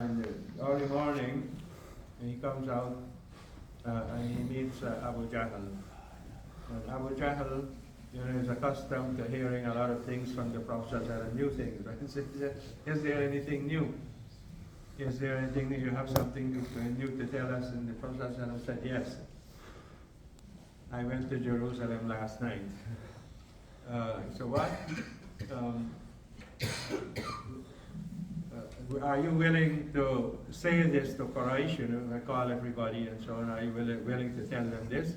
And early morning, he comes out and he meets Abu Jahl. And Abu Jahl, is accustomed to hearing a lot of things from the Prophet and new things. Right? So he said, is there anything new? Is there anything that you have something new to tell us? And the Prophet said, yes. I went to Jerusalem last night. So what? Are you willing to say this to Quraysh? I call everybody and so on. Are you willing to tell them this?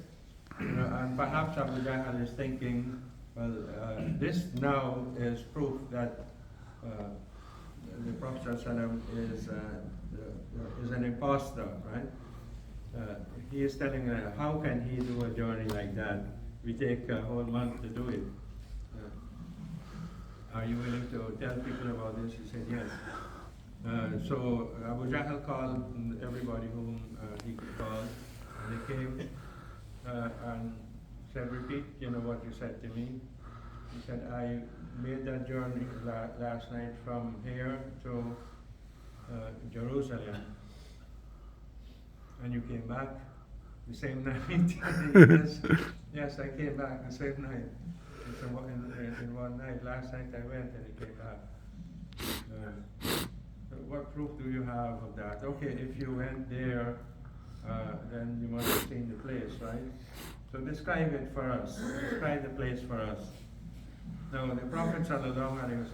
And perhaps Abu Jahl is thinking, well, this now is proof that the Prophet is an impostor, right? He is telling them, how can he do a journey like that? We take a whole month to do it. Are you willing to tell people about this? He said, yes. So Abu Jahl called everybody whom he could call, and they came and said, repeat, what you said to me. He said, I made that journey last night from here to Jerusalem, and you came back the same night. Yes, I came back the same night. In one night. Last night I went and he came back. What proof do you have of that? Okay, if you went there, then you must have seen the place, right? So describe it for us. Describe the place for us. Now, the Prophet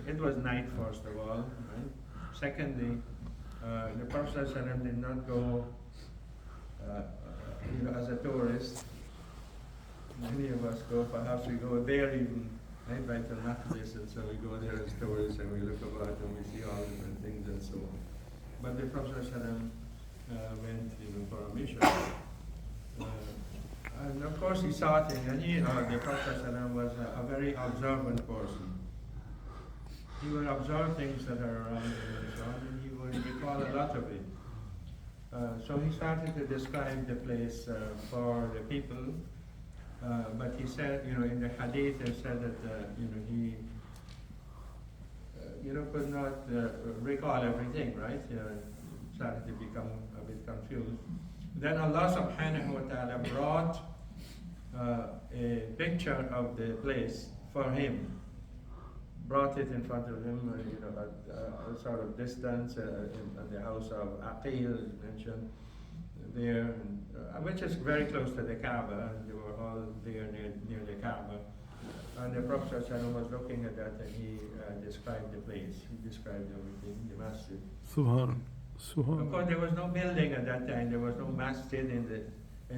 it was night, first of all, right? Secondly, the Prophet did not go as a tourist. Many of us go, perhaps we go there even, right, by the Maqdis, and so we go there as tourists and we look about and we see all different things and so on. But the Prophet went for a mission. And of course he saw things, and the Prophet was a very observant person. He would observe things that are around him and so on, and he would recall a lot of it. So he started to describe the place for the people. But he said, in the hadith, it said that, he, could not recall everything, right? Started to become a bit confused. Then Allah subhanahu wa ta'ala brought a picture of the place for him. Brought it in front of him, at a sort of distance, in the house of Aqil, as mentioned there, which is very close to the Kaaba, and they were all there near the Kaaba. And the Prophet was looking at that, and he described the place. He described everything, the masjid. Of course, there was no building at that time. There was no masjid in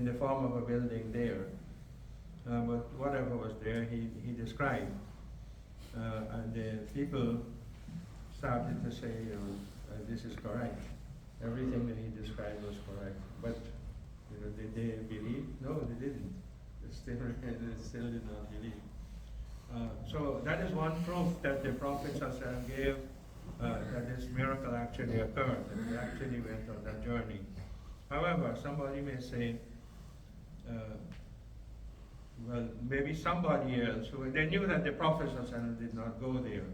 the form of a building there. But whatever was there, he described. And the people started to say, this is correct. Everything that he described was correct. But, did they believe? No, they didn't. They still did not believe. So that is one proof that the Prophet gave that this miracle actually occurred, that he actually went on that journey. However, somebody may say, well, maybe somebody else, they knew that the Prophet did not go there.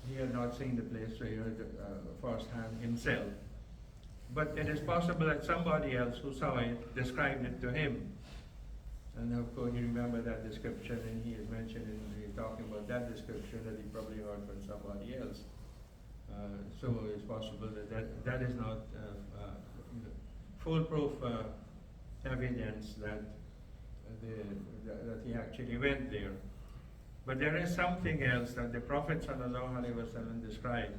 He had not seen the place firsthand himself. But it is possible that somebody else who saw it described it to him. And of course you remember that description, and he is mentioned in talking about that description that he probably heard from somebody else. So it's possible that is not foolproof evidence that he actually went there. But there is something else that the Prophet ﷺ described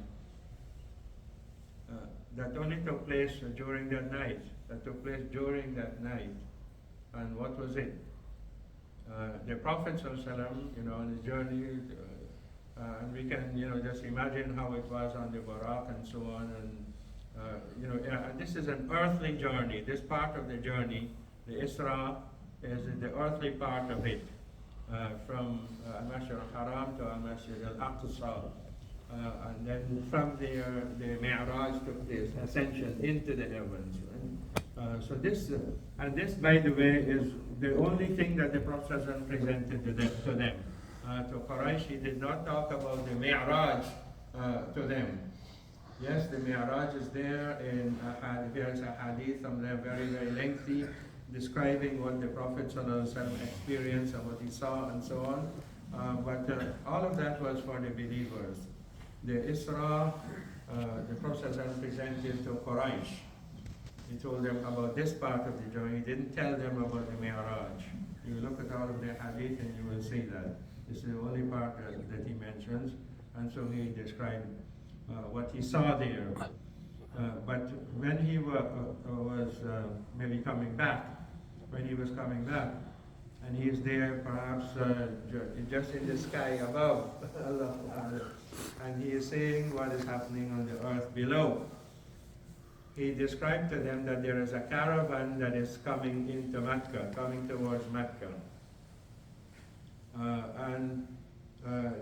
that only took place during that night. And what was it? The Prophet ﷺ, on his journey, and we can, just imagine how it was on the Buraq and so on. And this is an earthly journey. This part of the journey, the Isra, is the earthly part of it. From Al-Masjid al-Haram to Al-Masjid al-Aqsa. And then from there, the Miraj took place, ascension into the heavens. Right? So this, by the way, is the only thing that the Prophet presented to them. To Quraysh, he did not talk about the Miraj to them. Yes, the Miraj is there in various hadith, some of them very, very lengthy, describing what the Prophet ﷺ experienced and what he saw and so on. But all of that was for the believers. The Isra, the Prophet ﷺ presented to Quraysh. He told them about this part of the journey. He didn't tell them about the Miraj. You look at all of the hadith and you will see that. This is the only part that he mentions. And so he described what he saw there. But when he was maybe coming back, when he was coming back, and he is there perhaps just in the sky above, and he is seeing what is happening on the earth below. He described to them that there is a caravan that is coming into Mecca, coming towards Mecca.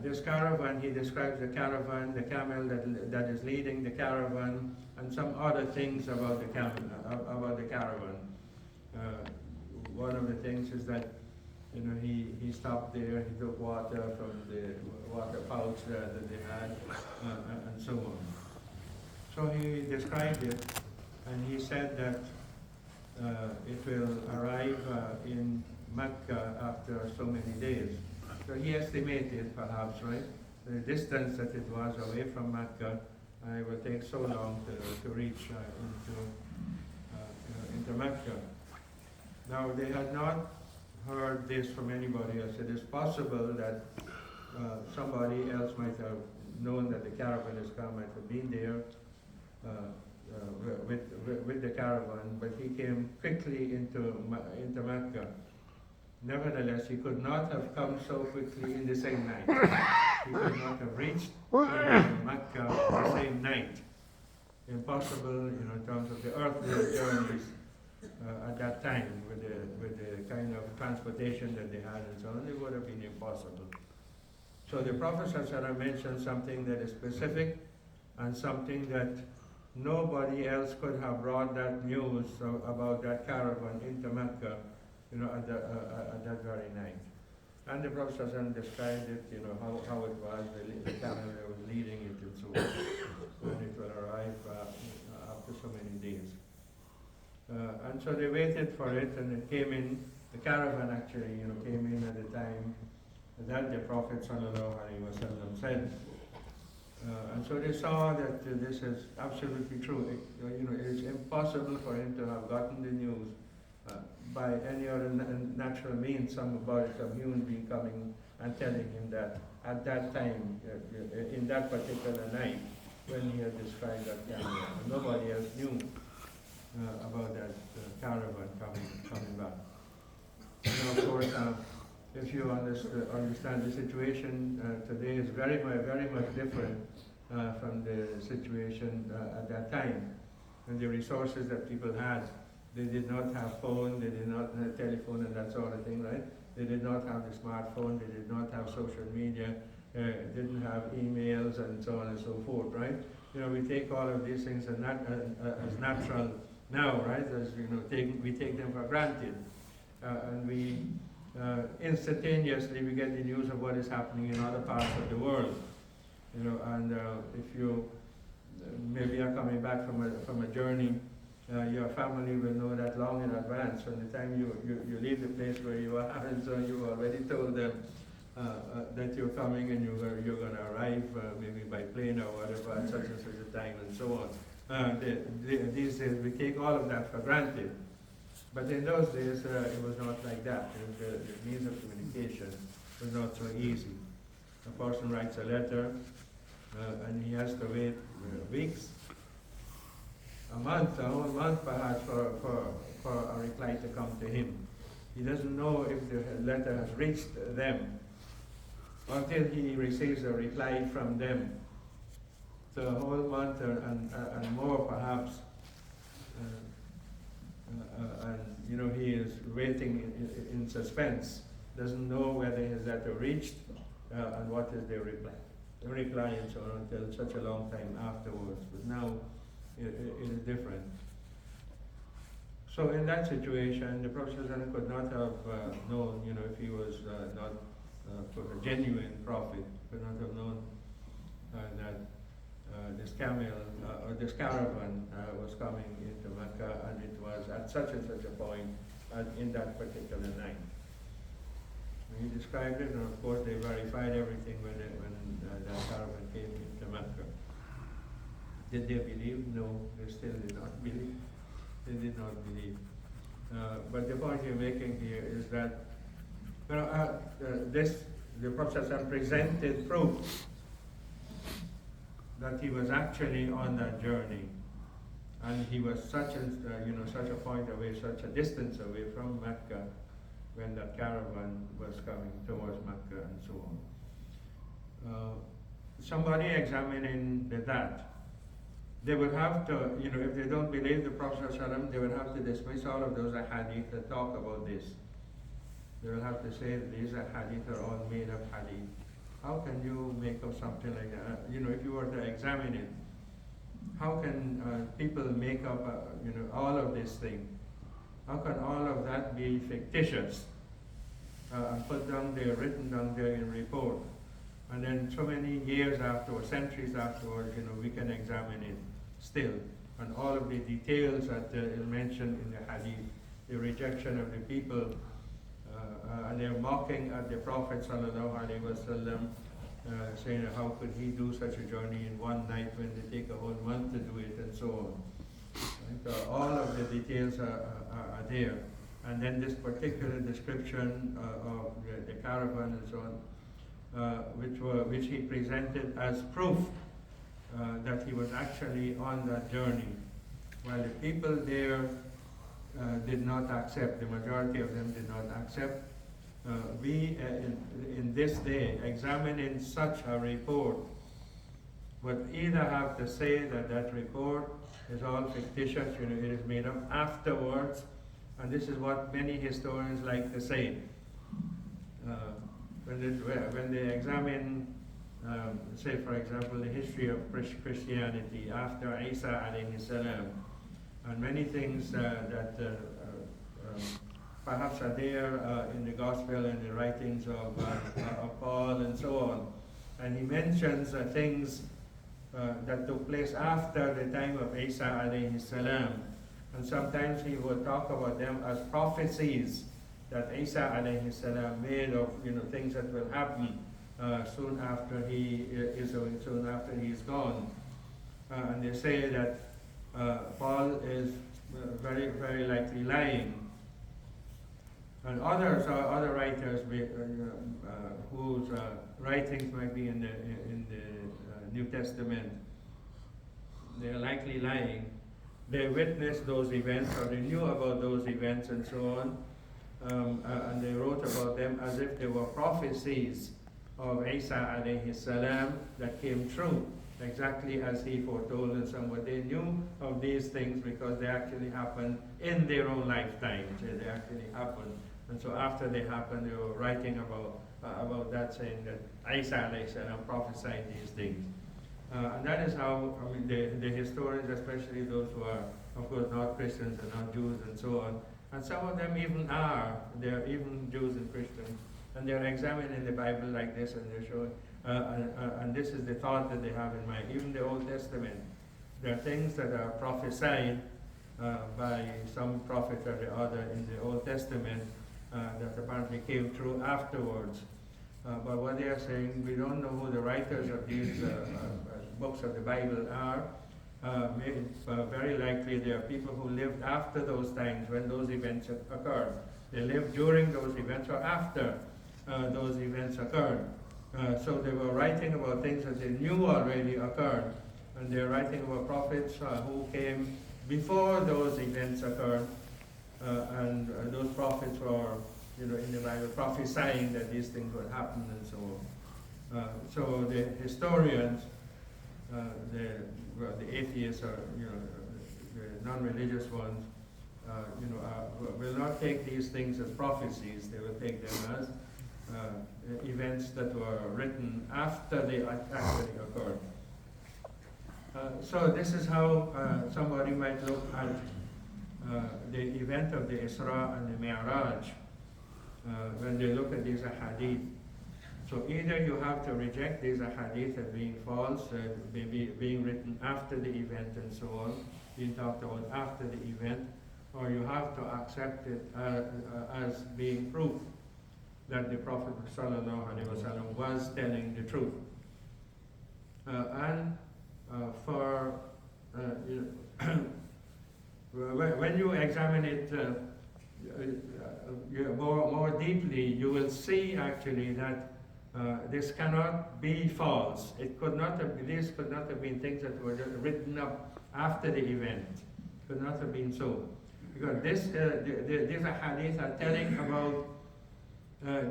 This caravan, he describes the caravan, the camel that is leading the caravan, and some other things about the caravan. One of the things is that he stopped there, he took water from the water pouch that they had, and so on. So he described it, and he said that it will arrive in Mecca after so many days. So he estimated, perhaps, right, the distance that it was away from Mecca, it will take so long to reach into Mecca. Now, they had not heard this from anybody else. It is possible that somebody else might have known that the caravan has come, might have been there with the caravan, but he came quickly into Mecca. Nevertheless, he could not have come so quickly in the same night. He could not have reached Mecca the same night. Impossible, in terms of the earthly journeys at that time, with the kind of transportation that they had and so on, it would have been impossible. So the Prophet ﷺ mentioned something that is specific and something that nobody else could have brought that news about that caravan into Mecca, at that very night. And the Prophet ﷺ described it, how it was, the camel that was leading it and so on. And it will arrive after so many days. And so they waited for it, and it came in, the caravan actually, came in at the time that the Prophet ﷺ said. And so they saw that this is absolutely true. It is impossible for him to have gotten the news by any other natural means, some human being coming and telling him that at that time, in that particular night, when he had described that camel. Nobody else knew about that caravan coming back. And of course, if you understand the situation today is very much different from the situation at that time, and the resources that people had. They did not have phone, they did not have telephone and that sort of thing, right? They did not have the smartphone, they did not have social media, didn't have emails and so on and so forth, right? We take all of these things as natural now, right? As we take them for granted, and we instantaneously we get the news of what is happening in other parts of the world, and if you maybe are coming back from a journey. Your family will know that long in advance. From the time you leave the place where you are, and so you already told them that you're coming and you're going to arrive maybe by plane or whatever at such and such a time and so on. These days we take all of that for granted. But in those days it was not like that. The means of communication was not so easy. A person writes a letter and he has to wait weeks, a whole month perhaps for a reply to come to him. He doesn't know if the letter has reached them until he receives a reply from them. So a whole month and more perhaps, and he is waiting in suspense, doesn't know whether his letter reached and what is their reply. The reply and so on until such a long time afterwards. But now it is different. So in that situation, the Prophet could not have known, if he was not a genuine prophet, could not have known that this camel or this caravan was coming into Mecca, and it was at such and such a point in that particular night. He described it, and of course they verified everything when that caravan came into Mecca. Did they believe? No, they still did not believe. They did not believe. But the point you're making here is that the Prophet presented proof that he was actually on that journey, and he was such a point away, such a distance away from Mecca when that caravan was coming towards Mecca and so on. Somebody examining that, they would have to, if they don't believe the Prophet ﷺ, they would have to dismiss all of those ahadith that talk about this. They will have to say that these ahadith are all made up hadith. How can you make up something like that? If you were to examine it, how can people make up, all of this thing? How can all of that be fictitious and put down there, written down there in report? And then so many years afterwards, centuries afterwards, we can examine it still. And all of the details that is mentioned in the hadith, the rejection of the people, and they're mocking at the Prophet ﷺ, saying how could he do such a journey in one night when they take a whole month to do it, and so on. Right? All of the details are there. And then this particular description of the caravan and so on, which he presented as proof that he was actually on that journey, while the people there did not accept, the majority of them did not accept. We in this day, examining such a report, would either have to say that that report is all fictitious, it is made up afterwards, and this is what many historians like to say. When they examine, say for example, the history of Christianity after Isa alayhi salam, and many things that perhaps are there in the Gospel and the writings of Paul and so on. And he mentions things that took place after the time of Isa alayhi salam. And sometimes he will talk about them as prophecies that Isa alayhi salam made of things that will happen soon after he is gone. And they say that Paul is very, very likely lying. And other writers whose writings might be in the New Testament, they are likely lying. They witnessed those events, or they knew about those events and so on, and they wrote about them as if they were prophecies of Isa alayhi salam that came true, exactly as he foretold and somewhat. They knew of these things because they actually happened in their own lifetimes. They actually happened. And so after they happened, they were writing about that, saying that Isa alayhi salam prophesied these things. And that is how, the historians, especially those who are, of course, not Christians and not Jews and so on, and some of them even are, they're even Jews and Christians, and they're examining the Bible like this, and they're showing, and this is the thought that they have in mind. Even the Old Testament, there are things that are prophesied by some prophet or the other in the Old Testament that apparently came true afterwards. But what they are saying, we don't know who the writers of these books of the Bible are. Very likely they are people who lived after those times when those events occurred. They lived during those events or after those events occurred. So they were writing about things that they knew already occurred. And they're writing about prophets who came before those events occurred. And those prophets were, in the Bible, prophesying that these things would happen and so on. So the historians, the atheists or the non-religious ones, will not take these things as prophecies. They will take them as events that were written after they actually occurred. So this is how somebody might look at the event of the Isra and the Miraj when they look at these hadith. So either you have to reject these ahadith as being false, maybe being written after the event and so on, being talked about after the event, or you have to accept it as being proof that the Prophet ﷺ was telling the truth. When you examine it more deeply, you will see actually that this cannot be false. These could not have been things that were written up after the event. It could not have been so. Because these hadiths are telling about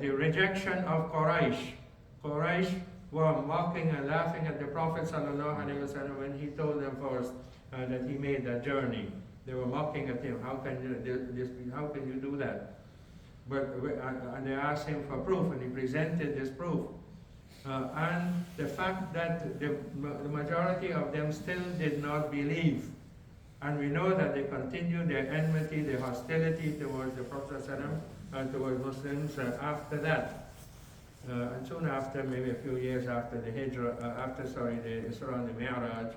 the rejection of Quraysh. Quraysh were mocking and laughing at the Prophet ﷺ when he told them first that he made that journey. They were mocking at him. How can you do that? And they asked him for proof, and he presented this proof. And the fact that the majority of them still did not believe. And we know that they continued their enmity, their hostility towards the Prophet ﷺ and towards Muslims after that. And soon after, maybe a few years after the Hijrah, the Isra and the Miraj,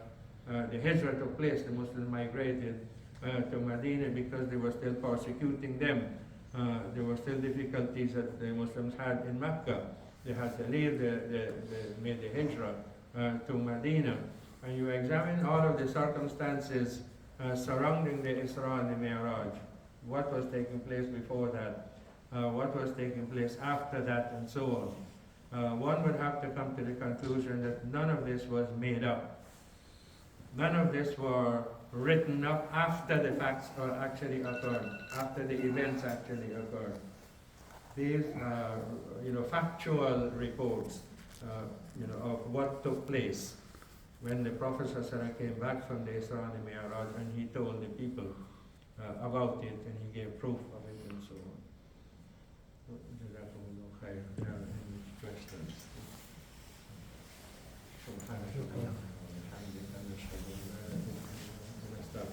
the Hijrah took place. The Muslims migrated to Medina because they were still persecuting them. There were still difficulties that the Muslims had in Mecca. They had to leave, they made the Hijrah to Medina. And you examine all of the circumstances surrounding the Isra and the Miraj. What was taking place before that? What was taking place after that, and so on. One would have to come to the conclusion that none of this was made up. None of this were written up after the facts actually occurred, after the events actually occurred. These are, factual reports, of what took place when the Prophet ﷺ came back from the Isra and the Miraj, and he told the people about it, and he gave proof of it, and so on. Any questions? Stop.